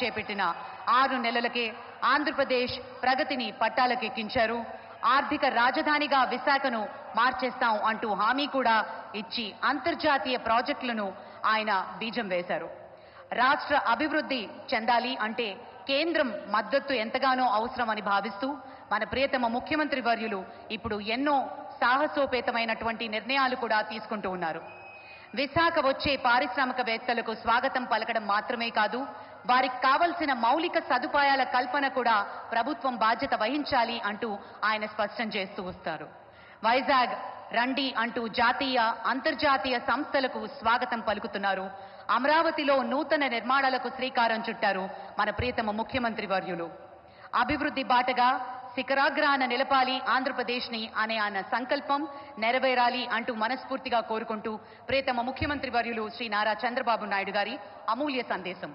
చేపట్టిన 6 నెలలకే ఆంధ్రప్రదేశ్ ప్రగతిని పట్టాలకెక్కించారు. ఆర్థిక రాజధానిగా విశాఖను మార్చేస్తాం అంటూ హామీ కూడా ఇచ్చి అంతర్జాతీయ ప్రాజెక్టులను ఆయన బీజం వేశారు. రాష్ట్ర అభివృద్ధి చెందాలి అంటే కేంద్రం మద్దతు ఎంతగానో అవసరమని భావిస్తూ మన ప్రియతమ ముఖ్యమంత్రి వర్యులు ఇప్పుడు ఎన్నో సాహసోపేతమైనటువంటి నిర్ణయాలు కూడా తీసుకుంటూ ఉన్నారు. విశాఖ వచ్చే పారిశ్రామికవేత్తలకు స్వాగతం పలకడం మాత్రమే కాదు, వారికి కావలసిన మౌలిక సదుపాయాల కల్పన కూడా ప్రభుత్వం బాధ్యత వహించాలి అంటూ ఆయన స్పష్టం చేస్తూ వస్తారు. వైజాగ్ రండి అంటూ జాతీయ అంతర్జాతీయ సంస్థలకు స్వాగతం పలుకుతున్నారు. అమరావతిలో నూతన నిర్మాణాలకు శ్రీకారం చుట్టారు మన ప్రియతమ ముఖ్యమంత్రి వర్యులు. అభివృద్ధి బాటగా శిఖరాగ్రాన నిలపాలి ఆంధ్రప్రదేశ్ని అనే ఆయన సంకల్పం నెరవేరాలి అంటూ మనస్ఫూర్తిగా కోరుకుంటూ ప్రియతమ ముఖ్యమంత్రి వర్యులు శ్రీ నారా చంద్రబాబు నాయుడు గారి అమూల్య సందేశం.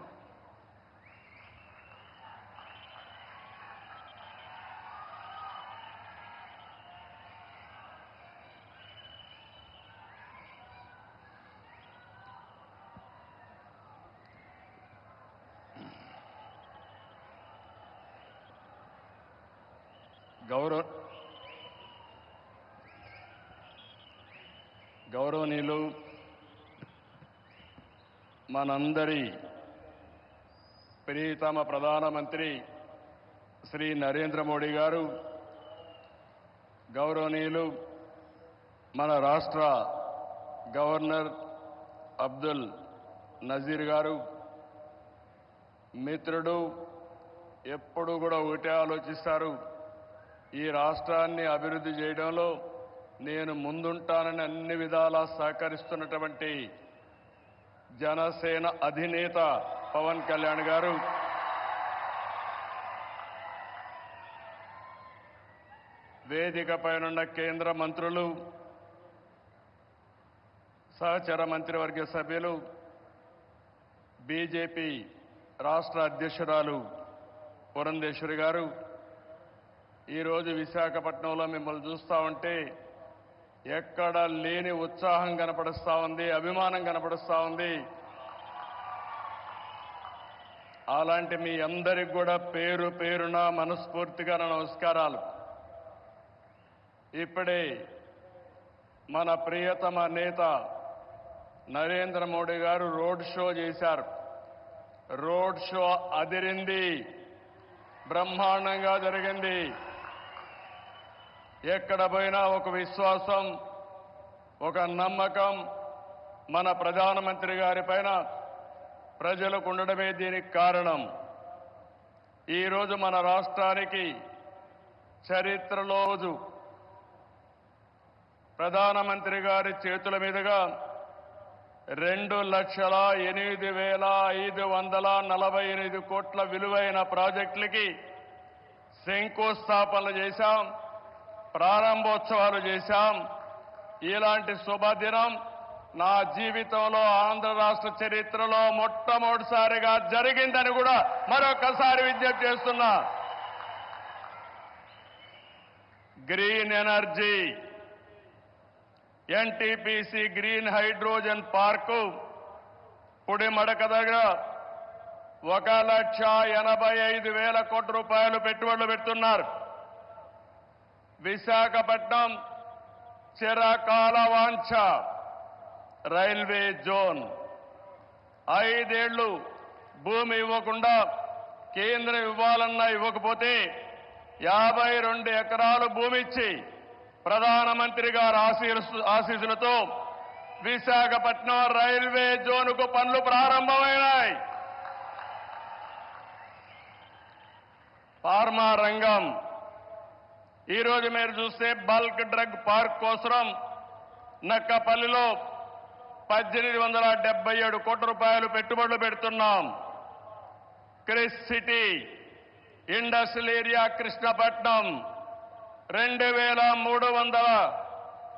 గౌరవనీయులు మనందరి ప్రియతమ ప్రధానమంత్రి శ్రీ నరేంద్ర మోడీ గారు, గౌరవనీయులు మన రాష్ట్ర గవర్నర్ అబ్దుల్ నజీర్ గారు, మిత్రుడు ఎప్పుడు కూడా ఒకటే ఆలోచిస్తారు, ఈ రాష్ట్రాన్ని అభివృద్ధి చేయడంలో నేను ముందుంటానని అన్ని విధాలా సహకరిస్తున్నటువంటి జనసేన అధినేత పవన్ కళ్యాణ్ గారు, వేదికపైనున్న కేంద్ర మంత్రులు, సహచర మంత్రివర్గ సభ్యులు, బీజేపీ రాష్ట్ర అధ్యక్షురాలు పురంధేశ్వరి గారు, ఈరోజు విశాఖపట్నంలో మిమ్మల్ని చూస్తూ ఉంటే ఎక్కడ లేని ఉత్సాహం కనపడుస్తూ ఉంది, అభిమానం కనపడుస్తూ ఉంది. అలాంటి మీ అందరికి కూడా పేరు పేరున మనస్ఫూర్తిగా నమస్కారాలు. ఇప్పుడే మన ప్రియతమ నేత నరేంద్ర మోడీ గారు రోడ్ షో చేశారు. రోడ్ షో అదిరింది, బ్రహ్మాండంగా జరిగింది. ఎక్కడ పోయినా ఒక విశ్వాసం, ఒక నమ్మకం మన ప్రధానమంత్రి గారి పైన ప్రజలకు ఉండడమే దీనికి కారణం. ఈరోజు మన రాష్ట్రానికి చరిత్రలో ప్రధానమంత్రి గారి చేతుల మీదుగా 2,08,548 కోట్ల విలువైన ప్రాజెక్టులకి శంకుస్థాపనలు చేశాం, ప్రారంభోత్సవాలు చేశాం. ఇలాంటి శుభదినం నా జీవితంలో ఆంధ్ర రాష్ట్ర చరిత్రలో మొట్టమొదటిసారిగా జరిగిందని కూడా మరొకసారి విజ్ఞప్తి చేస్తున్నా. Green energy, NTPC green hydrogen park Pudimadaka దగ్గర 1,85,000 కోట్ల రూపాయలు పెట్టుబడులు పెడుతున్నారు. విశాఖపట్నం చిరకాల వాంఛ రైల్వే జోన్. 5 ఏళ్లు భూమి ఇవ్వకుండా కేంద్రం ఇవ్వాలన్నా ఇవ్వకపోతే 52 ఎకరాలు భూమి ఇచ్చి ప్రధానమంత్రి గారి ఆశీస్సులతో విశాఖపట్నం రైల్వే జోన్కు పనులు ప్రారంభమైనాయి. ఫార్మా రంగం, ఈరోజు మీరు చూస్తే బల్క్ డ్రగ్ పార్క్ కోసం నక్కపల్లిలో 1,877 కోట్ల రూపాయలు పెట్టుబడులు పెడుతున్నాం. Chris city industrial area Krishnapatnam 2,300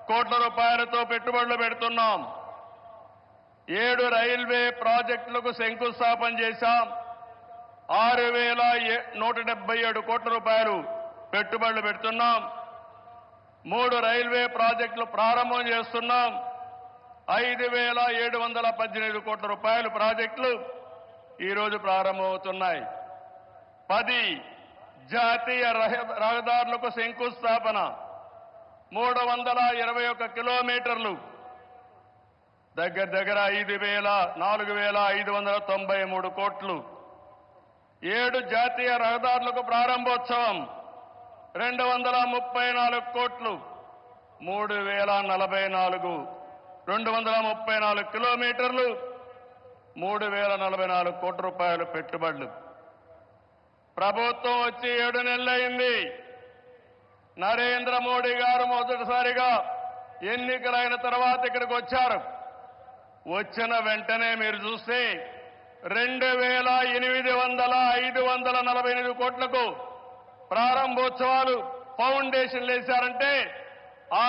కోట్ల రూపాయలతో పెట్టుబడులు పెడుతున్నాం. 7 రైల్వే ప్రాజెక్టులకు శంకుస్థాపన చేశాం. 6,177 కోట్ల రూపాయలు పెట్టుబడులు పెడుతున్నాం. 3 రైల్వే ప్రాజెక్టులు ప్రారంభం చేస్తున్నాం. 5,718 కోట్ల రూపాయలు ప్రాజెక్టులు ఈరోజు ప్రారంభమవుతున్నాయి. 10 జాతీయ రహదారులకు శంకుస్థాపన, 321 కిలోమీటర్లు, దగ్గర 4,593 కోట్లు. 7 జాతీయ రహదారులకు ప్రారంభోత్సవం, 234 కోట్లు, 234 కిలోమీటర్లు, 3,044 కోట్ల రూపాయలు పెట్టుబడులు. ప్రభుత్వం వచ్చి 7 నెలలైంది. నరేంద్ర మోడీ గారు మొదటిసారిగా ఎన్నికలైన తర్వాత ఇక్కడికి వచ్చారు. వచ్చిన వెంటనే మీరు చూస్తే 2,800 కోట్లకు ప్రారంభోత్సవాలు, ఫౌండేషన్లు వేశారంటే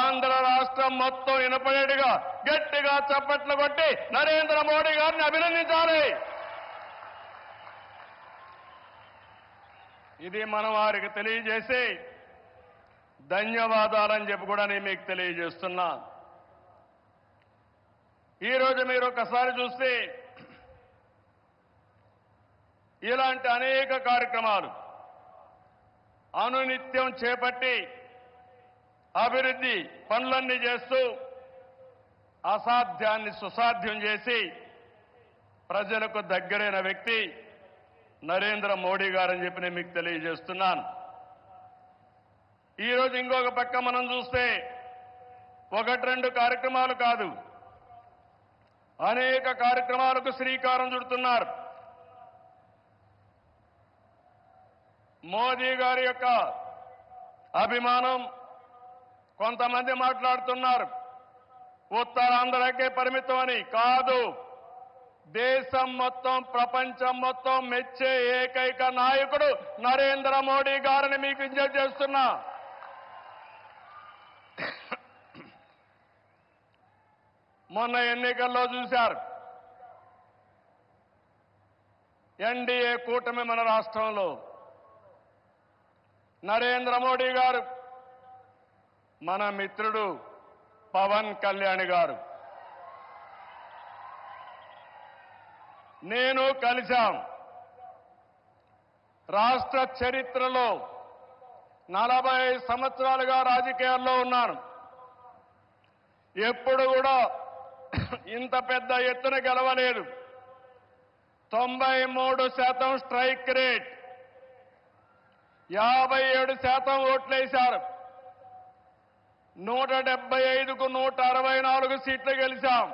ఆంధ్ర రాష్ట్రం మొత్తం వినపడేట్టుగా గట్టిగా చప్పట్లు కొట్టి నరేంద్ర మోడీ గారిని అభినందించాలి. ఇది మనం వారికి తెలియజేసి ధన్యవాదాలని చెప్పి కూడా నేను మీకు తెలియజేస్తున్నా. ఈరోజు మీరు ఒకసారి చూస్తే ఇలాంటి అనేక కార్యక్రమాలు అనునిత్యం చేపట్టి అభివృద్ధి పనులన్నీ చేస్తూ అసాధ్యాన్ని సుసాధ్యం చేసి ప్రజలకు దగ్గరైన వ్యక్తి నరేంద్ర మోడీ గారని చెప్పి నేను మీకు తెలియజేస్తున్నాను. ఈరోజు ఇంకొక పక్క మనం చూస్తే 1-2 కార్యక్రమాలు కాదు, అనేక కార్యక్రమాలకు శ్రీకారం చుడుతున్నారు. మోదీ గారి యొక్క అభిమానం కొంతమంది మాట్లాడుతున్నారు ఉత్తరాంధ్రకే పరిమితం అని. కాదు, దేశం మొత్తం, ప్రపంచం మొత్తం మెచ్చే ఏకైక నాయకుడు నరేంద్ర మోడీ గారిని మీకు విజ్ఞప్తి చేస్తున్నా. మొన్న ఎన్నికల్లో చూశారు, ఎన్డీఏ కూటమి మన రాష్ట్రంలో నరేంద్ర మోడీ గారు, మన మిత్రుడు పవన్ కళ్యాణ్ గారు, నేను కలిశాం. రాష్ట్ర చరిత్రలో 40 సంవత్సరాలుగా రాజకీయాల్లో ఉన్నాను. ఎప్పుడు కూడా ఇంత పెద్ద ఎత్తున గెలవలేదు. 93% స్ట్రైక్ రేట్, 57% ఓట్లేశారు. 175కు 164 సీట్లు గెలిచాం.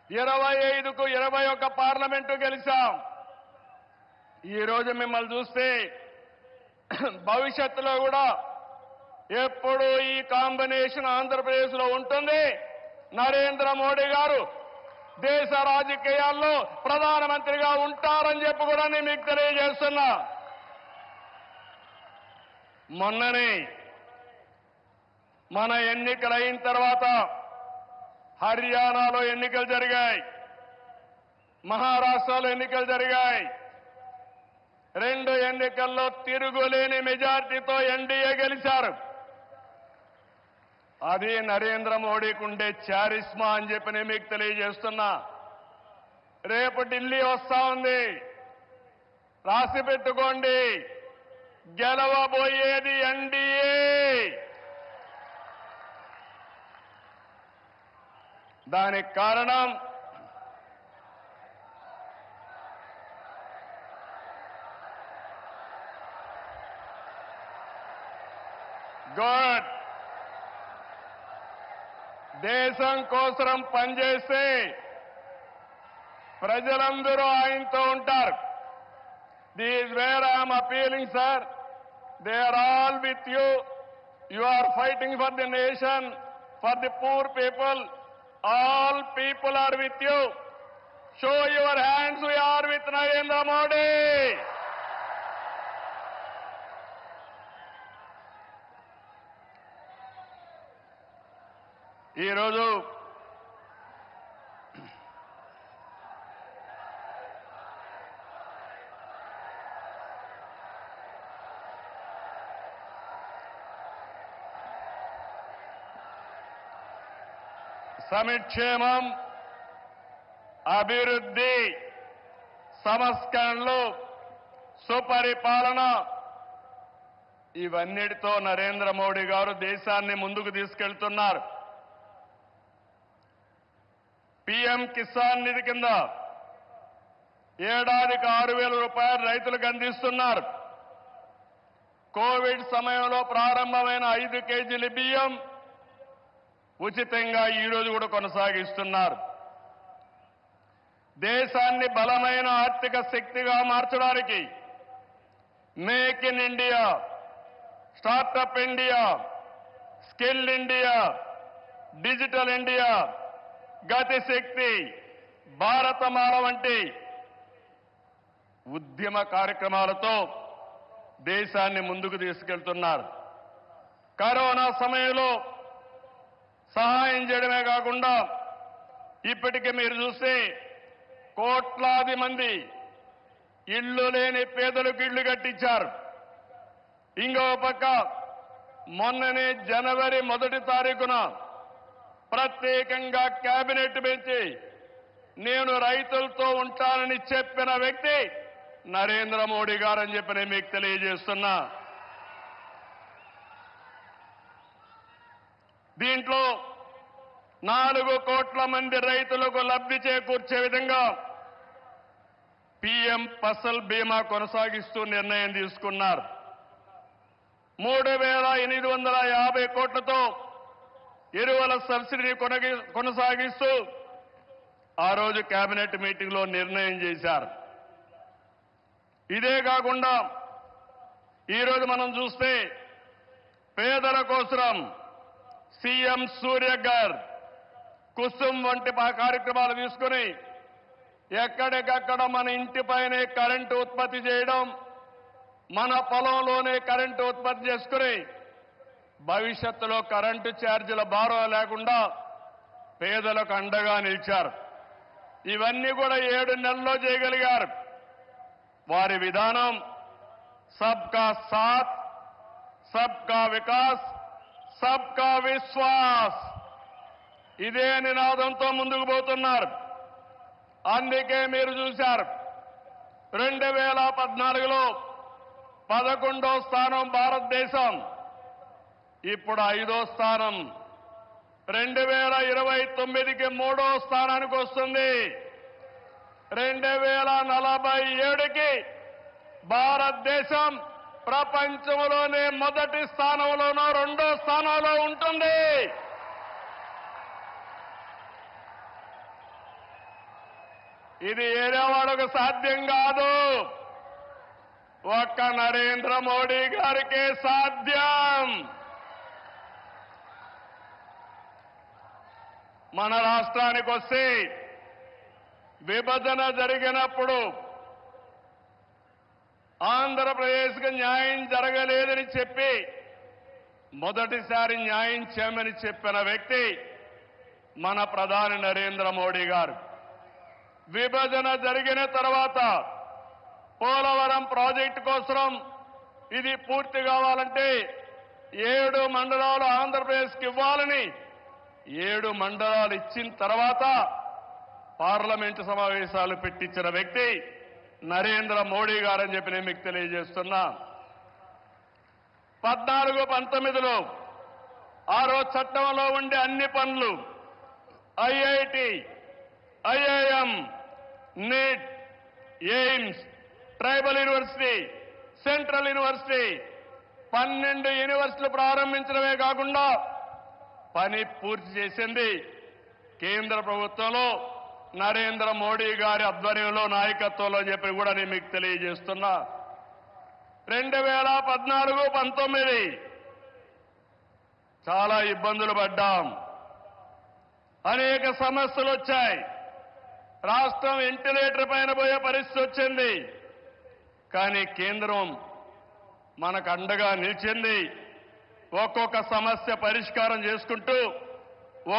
25కు 21 పార్లమెంటు గెలిచాం. ఈరోజు మిమ్మల్ని చూస్తే భవిష్యత్తులో కూడా ఎప్పుడు ఈ కాంబినేషన్ ఆంధ్రప్రదేశ్లో ఉంటుంది. నరేంద్ర మోడీ గారు దేశ రాజకీయాల్లో ప్రధానమంత్రిగా ఉంటారని చెప్పి కూడా నేను మీకు తెలియజేస్తున్నా. మొన్ననే మన ఎన్నికలు అయిన తర్వాత హర్యానాలో ఎన్నికలు జరిగాయి, మహారాష్ట్రలో ఎన్నికలు జరిగాయి. 2 ఎన్నికల్లో తిరుగులేని మెజార్టీతో ఎన్డీఏ గెలిచారు. అది నరేంద్ర మోడీకి ఉండే చారిస్మా అని చెప్పి నేను మీకు తెలియజేస్తున్నా. రేపు ఢిల్లీ వస్తా ఉంది, రాసి పెట్టుకోండి. గెలవబోయేది ఎన్డీఏ. దానికి కారణం గుడ్, దేశం కోసం పనిచేస్తే ప్రజలందరూ ఆయనతో ఉంటారు. This where I'm appealing sir, they are all with you. You are fighting for the nation, for the poor people. All people are with you. Show your hands, we are with Narendra Modi. ఈరోజు సంక్షేమం, అభివృద్ధి, సంస్కరణలు, సుపరిపాలన ఇవన్నిటితో నరేంద్ర మోడీ గారు దేశాన్ని ముందుకు తీసుకెళ్తున్నారు. PM Kisan నిధి కింద ఏడాదికి 6,000 రూపాయలు రైతులకు అందిస్తున్నారు. కోవిడ్ సమయంలో ప్రారంభమైన 5 కేజీల బియ్యం ఉచితంగా ఈ రోజు కూడా కొనసాగిస్తున్నారు. దేశాన్ని బలమైన ఆర్థిక శక్తిగా మార్చడానికి make in India, startup India, skill India, digital India, Gatishakti, Bharatmala వంటి ఉద్యమ కార్యక్రమాలతో దేశాన్ని ముందుకు తీసుకెళ్తున్నారు. కరోనా సమయంలో సహాయం చేయడమే కాకుండా ఇప్పటికే మీరు చూస్తే కోట్లాది మంది ఇళ్లు లేని పేదలకు ఇళ్లు కట్టించారు. ఇంకో పక్క మొన్ననే జనవరి 1వ తారీఖున ప్రత్యేకంగా కేబినెట్ పెంచి నేను రైతులతో ఉంటానని చెప్పిన వ్యక్తి నరేంద్ర మోడీ గారని చెప్పి నేను మీకు తెలియజేస్తున్నా. దీంట్లో 4 కోట్ల మంది రైతులకు లబ్ధి చేకూర్చే విధంగా పీఎం ఫసల్ బీమా కొనసాగిస్తూ నిర్ణయం తీసుకున్నారు. 3,850 కోట్లతో ఎరువుల సబ్సిడీ కొనసాగిస్తూ ఆ రోజు కేబినెట్ మీటింగ్లో నిర్ణయం చేశారు. ఇదే కాకుండా ఈరోజు మనం చూస్తే పేదల కోసం సీఎం సూర్యఘర్, కుసుమ్ వంటి కార్యక్రమాలు తీసుకుని ఎక్కడికక్కడ మన ఇంటిపైనే కరెంటు ఉత్పత్తి చేయడం, మన పొలంలోనే కరెంటు ఉత్పత్తి చేసుకుని భవిష్యత్తులో కరెంటు ఛార్జీల భారం లేకుండా పేదలకు అండగా నిలిచారు. ఇవన్నీ కూడా 7 నెలల్లో చేయగలిగారు. వారి విధానం సబ్కా సాత్, సబ్కా వికాస్, సబ్కా విశ్వాస్ ఇదే నినాదంతో ముందుకు పోతున్నారు. అందుకే మీరు చూశారు 2014లో 11వ స్థానం భారతదేశం, ఇప్పుడు 5వ స్థానం. 2029కి 3వ స్థానానికి వస్తుంది. 2047కి భారతదేశం ప్రపంచంలోనే మొదటి స్థానంలోనో 2వ స్థానంలో ఉంటుంది. ఇది ఏరేవాడకు సాధ్యం కాదు, ఒక్క నరేంద్ర మోడీ గారికే సాధ్యం. మన రాష్ట్రానికి వస్తే విభజన జరిగినప్పుడు ఆంధ్రప్రదేశ్కు న్యాయం జరగలేదని చెప్పి మొదటిసారి న్యాయం చేయమని చెప్పిన వ్యక్తి మన ప్రధాని నరేంద్ర మోడీ గారు. విభజన జరిగిన తర్వాత పోలవరం ప్రాజెక్టు కోసం ఇది పూర్తి కావాలంటే 7 మండలాలు ఆంధ్రప్రదేశ్కి ఇవ్వాలని 7 మండలాలు ఇచ్చిన తర్వాత పార్లమెంటు సమావేశాలు పెట్టించిన వ్యక్తి నరేంద్ర మోడీ గారని చెప్పి నేను మీకు తెలియజేస్తున్నా. 14-19లో ఆ రోజు చట్టంలో ఉండే అన్ని పనులు IIT, IIM, NEET, AIIMS, tribal university, central university 12 యూనివర్సిటీలు ప్రారంభించడమే కాకుండా పని పూర్తి చేసింది కేంద్ర ప్రభుత్వంలో నరేంద్ర మోడీ గారి ఆధ్వర్యంలో, నాయకత్వంలో అని చెప్పి కూడా నేను మీకు తెలియజేస్తున్నా. 2014-19 చాలా ఇబ్బందులు పడ్డాం, అనేక సమస్యలు వచ్చాయి. రాష్ట్రం వెంటిలేటర్ పైన పోయే పరిస్థితి వచ్చింది. కానీ కేంద్రం మనకు అండగా నిలిచింది. ఒక్కొక్క సమస్య పరిష్కారం చేసుకుంటూ,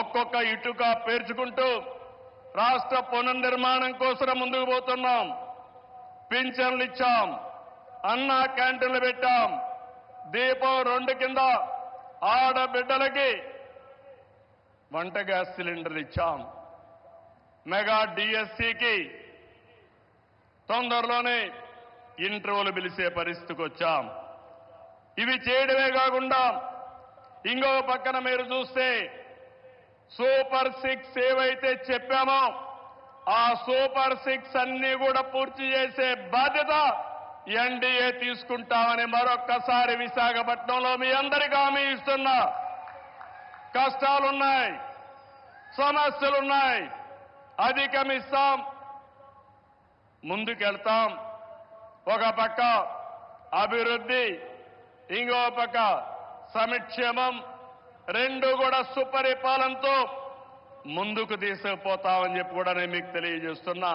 ఒక్కొక్క ఇటుక పేర్చుకుంటూ రాష్ట్ర పునర్నిర్మాణం కోసం ముందుకు పోతున్నాం. పింఛన్లు ఇచ్చాం, అన్నా క్యాంటీన్లు పెట్టాం, దీపం 2 కింద ఆడబిడ్డలకి వంట గ్యాస్ సిలిండర్లు ఇచ్చాం. మెగా డిఎస్సికి తొందరలోనే ఇంటర్వ్యూలు పిలిచే పరిస్థితికి వచ్చాం. ఇవి చేయడమే కాకుండా ఇంకో పక్కన మీరు చూస్తే సూపర్ 6 ఏవైతే చెప్పామో ఆ సూపర్ 6 అన్ని కూడా పూర్తి చేసే బాధ్యత ఎన్డీఏ తీసుకుంటామని మరొక్కసారి విశాఖపట్నంలో మీ అందరికీ హామీ ఇస్తున్నా. కష్టాలున్నాయి, సమస్యలున్నాయి, అధిగమిస్తాం, ముందుకెళ్తాం. ఒక పక్క అభివృద్ధి, ఇంకో పక్క సంక్షేమం, రెండు కూడా సుపరిపాలనతో ముందుకు తీసుకుపోతామని చెప్పి కూడా నేను మీకు తెలియజేస్తున్నా.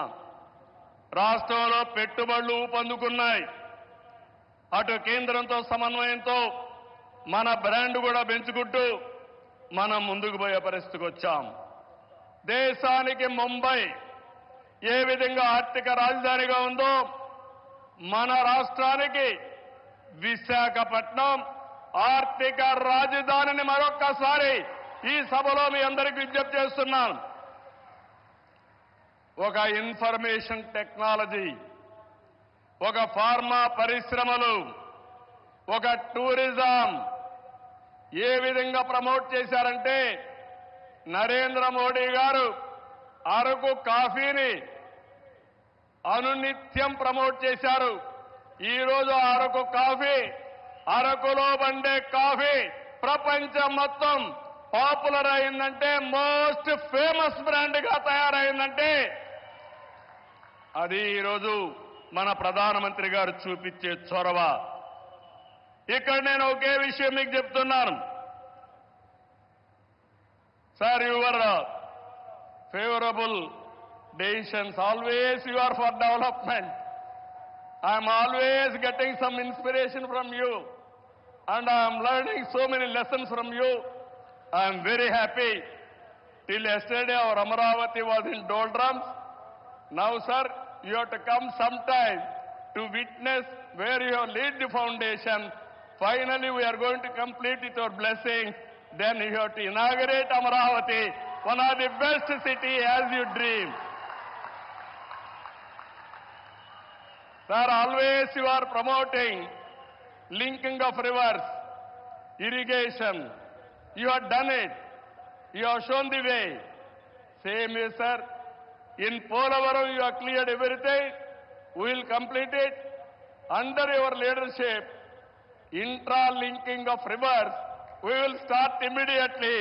రాష్ట్రంలో పెట్టుబడులు ఊపందుకున్నాయి. అటు కేంద్రంతో సమన్వయంతో మన బ్రాండ్ కూడా పెంచుకుంటూ మనం ముందుకు పోయే పరిస్థితికి వచ్చాం. దేశానికి ముంబై ఏ విధంగా ఆర్థిక రాజధానిగా ఉందో మన రాష్ట్రానికి విశాఖపట్నం ఆర్థిక రాజధానిని మరొక్కసారి ఈ సభలో మీ అందరికీ విజ్ఞప్తి చేస్తున్నాను. ఒక ఇన్ఫర్మేషన్ టెక్నాలజీ, ఒక ఫార్మా పరిశ్రమలు, ఒక టూరిజం ఏ విధంగా ప్రమోట్ చేశారంటే నరేంద్ర మోడీ గారు అరకు కాఫీని అనునిత్యం ప్రమోట్ చేశారు. ఈరోజు అరకు కాఫీ, అరకులో పండే కాఫీ ప్రపంచం మొత్తం పాపులర్ అయిందంటే, మోస్ట్ ఫేమస్ బ్రాండ్ గా తయారైందంటే అది ఈరోజు మన ప్రధానమంత్రి గారు చూపించే చొరవ. ఇక్కడ నేను ఒకే విషయం మీకు చెప్తున్నాను. Sir, your favourable decisions, always you are for development. I'm always getting some inspiration from you and I am learning so many lessons from you. I am very happy. Till yesterday our Amaravati was in doldrums. Now, sir, you have to come sometime to witness where you have laid the foundation. Finally, we are going to complete it with blessings. Then you have to inaugurate Amaravati, one of the best city as you dream. Sir, always you are promoting linking of rivers, irrigation. You have done it. You have shown the way. Same way, sir. In Polavaram, you have cleared everything. We will complete it. Under your leadership, intra-linking of rivers, we will start immediately.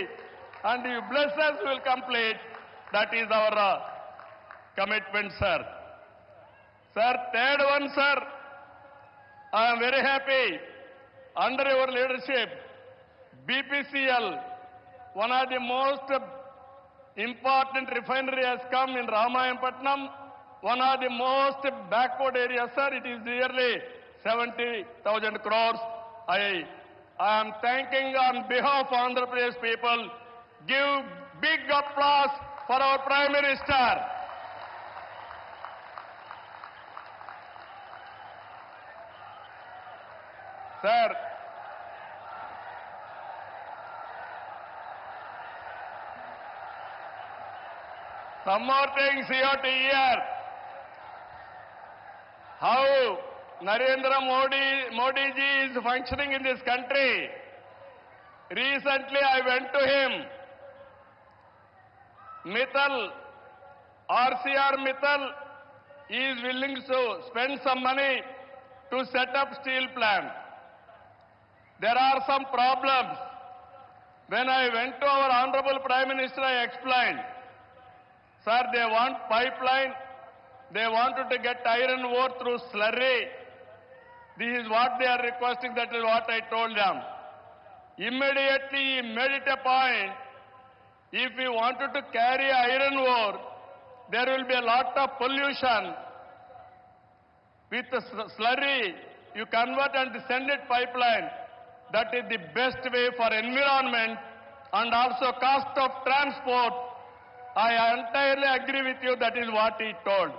And you bless us, we will complete. That is our commitment, sir. Sir, third one, sir. I am very happy. Under your leadership, BPCL, one of the most important refinery has come in Ramayanpatnam, one of the most backward areas, sir. It is nearly 70,000 crores. I am thanking on behalf of Andhra Pradesh people. Give big applause for our Prime Minister. Sir, some more things you have to hear. How Narendra Modi ji is functioning in this country. Recently I went to him. Mittal, RCR Mittal is willing to spend some money to set up steel plant. There are some problems. When I went to our Honorable Prime Minister, I explained, sir, they want pipeline, they wanted to get iron ore through slurry. This is what they are requesting, that is what I told them. Immediately he made it a point, if we wanted to carry iron ore, there will be a lot of pollution. With the slurry, you convert and send it pipeline. That is the best way for environment and also cost of transport. I entirely agree with you. That is what he told.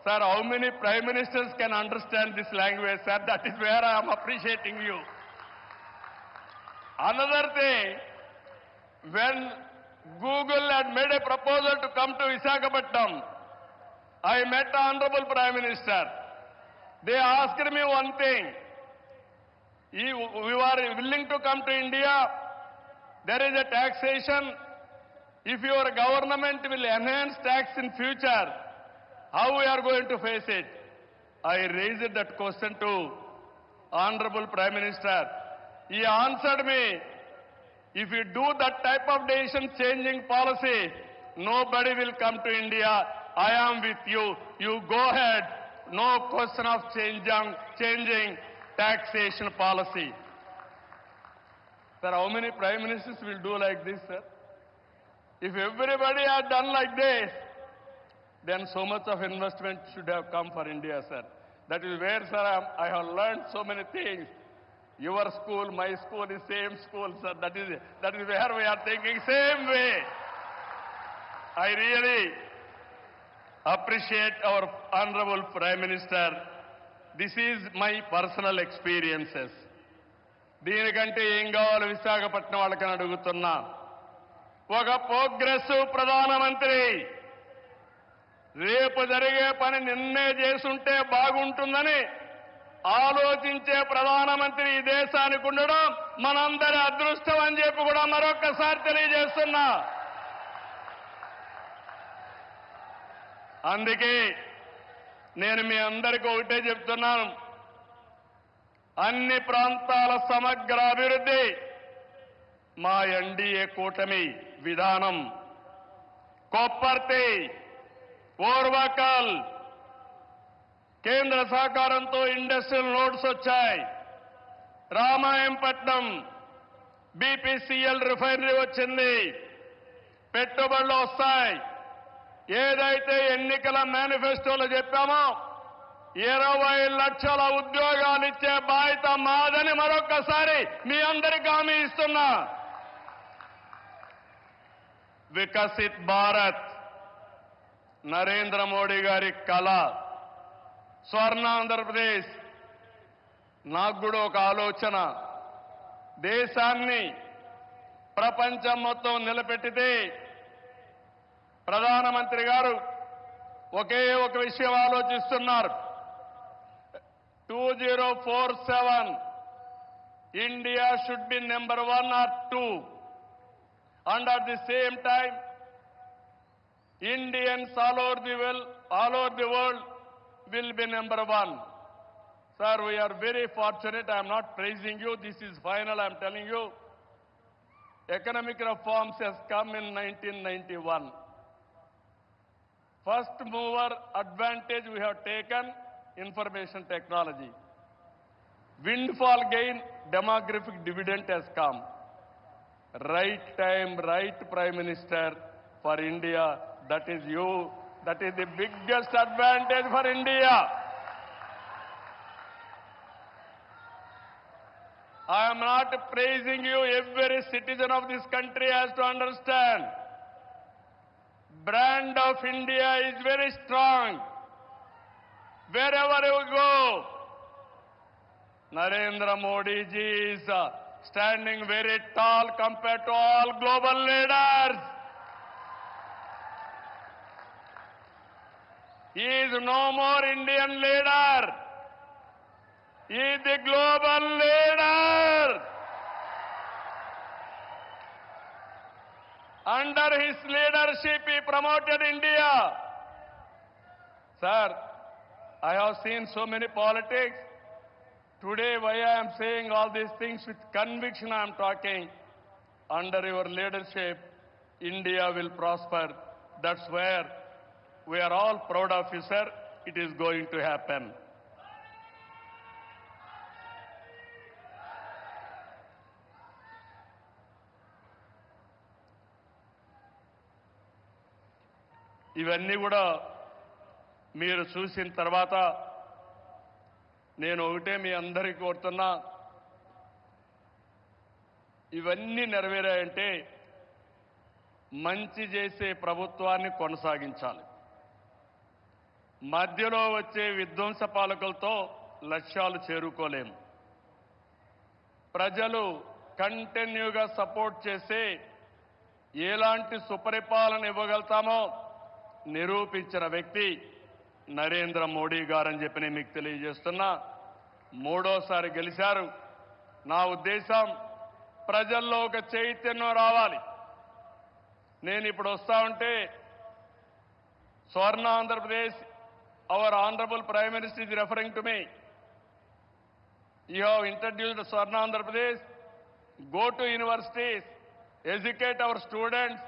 Sir, how many prime ministers can understand this language, sir? That is where I am appreciating you. Another thing, when Google had made a proposal to come to Visakhapatnam, I met the Honorable Prime Minister. They asked me one thing. You are willing to come to India? There is a taxation. If your government will enhance tax in future, how we are going to face it? I raised that question to Honorable Prime Minister. He answered me, if you do that type of decision changing policy, nobody will come to India. I am with you. You go ahead. No question of changing taxation policy. Sir, how many prime ministers will do like this, sir? If everybody had done like this, then so much of investment should have come for India, sir. That is where, sir, I have learned so many things. Your school, my school is same school, sir. That is where we are thinking same way. I really appreciate our Honorable Prime Minister. This is my personal experiences. దీనికంటే ఏం కావాలి విశాఖపట్నం వాళ్ళకని అడుగుతున్నా. ఒక progressive ప్రధానమంత్రి రేపు జరిగే పని నిన్నే చేసుంటే బాగుంటుందని ఆలోచించే ప్రధానమంత్రి ఈ దేశానికి ఉండడం మనందరి అదృష్టం అని చెప్పి కూడా మరొక్కసారి తెలియజేస్తున్నా. అందుకే నేను మీ అందరికీ ఒకటే చెప్తున్నాను. అన్ని ప్రాంతాల సమగ్ర అభివృద్ధి మా ఎన్డీఏ కూటమి విధానం. కొప్పర్తి, ఓర్వకల్ కేంద్ర సహకారంతో ఇండస్ట్రియల్ నోడ్స్ వచ్చాయి. రామాయంపట్నం బీపీసీఎల్ రిఫైనరీ వచ్చింది. పెట్టుబడులు వస్తాయి. ఏదైతే ఎన్నికల మేనిఫెస్టోలో చెప్పామో 20 లక్షల ఉద్యోగాలు ఇచ్చే బాధ్యత మాదని మరొక్కసారి మీ అందరికీ హామీ ఇస్తున్నా. వికసిత్ భారత్ నరేంద్ర మోడీ గారి కళ. స్వర్ణ ఆంధ్రప్రదేశ్ నాకు కూడా ఒక ఆలోచన. దేశాన్ని ప్రపంచం మొత్తం నిలబెట్టితే ప్రధానమంత్రి గారు ఒకే ఒక విషయం ఆలోచిస్తున్నారు. 2047 India should be number 1 or 2, and at the same time Indians all over the world will be number 1. Sir, we are very fortunate. I am not praising you. This is final. I am telling you. Economic reforms has come in 1991. First mover advantage we have taken, information technology. Windfall gain, demographic dividend has come. Right time, right Prime Minister for India. That is you. That is the biggest advantage for India. I am not praising you. Every citizen of this country has to understand. Brand of India is very strong. Wherever you go, Narendra Modi ji is standing very tall compared to all global leaders. He is no more Indian leader. He is the global leader. Under his leadership, he promoted India. Sir, I have seen so many politics. Today, why I am saying all these things with conviction I am talking. Under your leadership, India will prosper. That's where we are all proud of you, sir. It is going to happen. ఇవన్నీ కూడా మీరు చూసిన తర్వాత నేను ఒకటే మీ అందరికీ కోరుతున్నా, ఇవన్నీ నెరవేరాయంటే మంచి చేసే ప్రభుత్వాన్ని కొనసాగించాలి. మధ్యలో వచ్చే విధ్వంస పాలకులతో లక్ష్యాలు చేరుకోలేము. ప్రజలు కంటిన్యూగా సపోర్ట్ చేసే ఎలాంటి సుపరిపాలన ఇవ్వగలుగుతామో నిరూపించిన వ్యక్తి నరేంద్ర మోడీ గారని చెప్పి నేను మీకు తెలియజేస్తున్నా. మూడోసారి గెలిచారు. నా ఉద్దేశం ప్రజల్లో ఒక చైతన్యం రావాలి. నేను ఇప్పుడు వస్తా ఉంటే స్వర్ణ Andhra Pradesh, our honourable prime minister is referring to me. You have introduced the Swarna Andhra Pradesh. Go to universities, educate our students,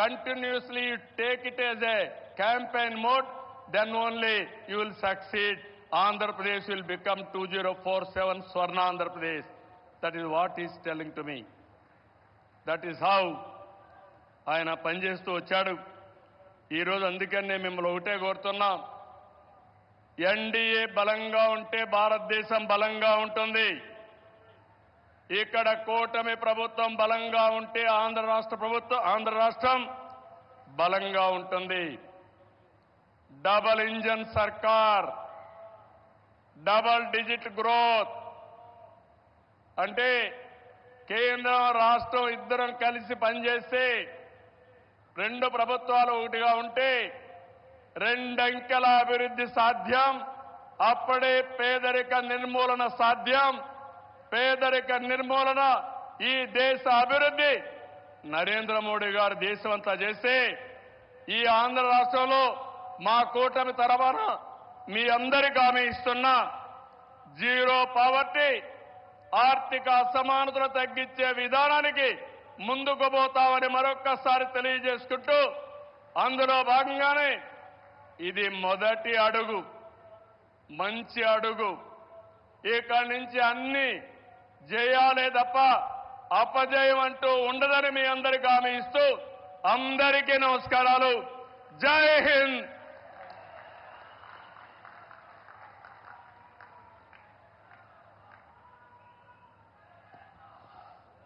continuously take it as a campaign mode, then only you will succeed. Andhra Pradesh will become 2047 Swarna Andhra Pradesh. That is what he is telling to me. That is how ఆయన పనిచేస్తూ వచ్చాడు. ఈరోజు అందుకనే మిమ్మల్ని ఒకటే కోరుతున్నాం, NDA బలంగా ఉంటే భారతదేశం బలంగా ఉంటుంది. ఇక్కడ కూటమి ప్రభుత్వం బలంగా ఉంటే ఆంధ్ర రాష్ట్రం బలంగా ఉంటుంది. డబల్ ఇంజన్ సర్కార్, డబల్ డిజిట్ గ్రోత్ అంటే కేంద్రం రాష్ట్రం ఇద్దరం కలిసి పనిచేస్తే, రెండు ప్రభుత్వాలు ఒకటిగా ఉంటే రెండంకెల అభివృద్ధి సాధ్యం. అప్పుడే పేదరిక నిర్మూలన సాధ్యం. పేదరిక నిర్మూలన, ఈ దేశ అభివృద్ధి నరేంద్ర మోడీ గారు దేశమంతా చేస్తే, ఈ ఆంధ్ర రాష్ట్రంలో మా కూటమి తరఫున మీ అందరికీ హామీ ఇస్తున్నా, జీరో పావర్టీ, ఆర్థిక అసమానతలు తగ్గించే విధానానికి ముందుకు పోతామని మరొక్కసారి తెలియజేసుకుంటూ, అందులో భాగంగానే ఇది మొదటి అడుగు, మంచి అడుగు. ఇక్కడి నుంచి అన్ని జయాలే తప్ప అపజయం అంటూ ఉండదని మీ అందరికీ హామీ ఇస్తూ అందరికీ నమస్కారాలు. జై హింద్.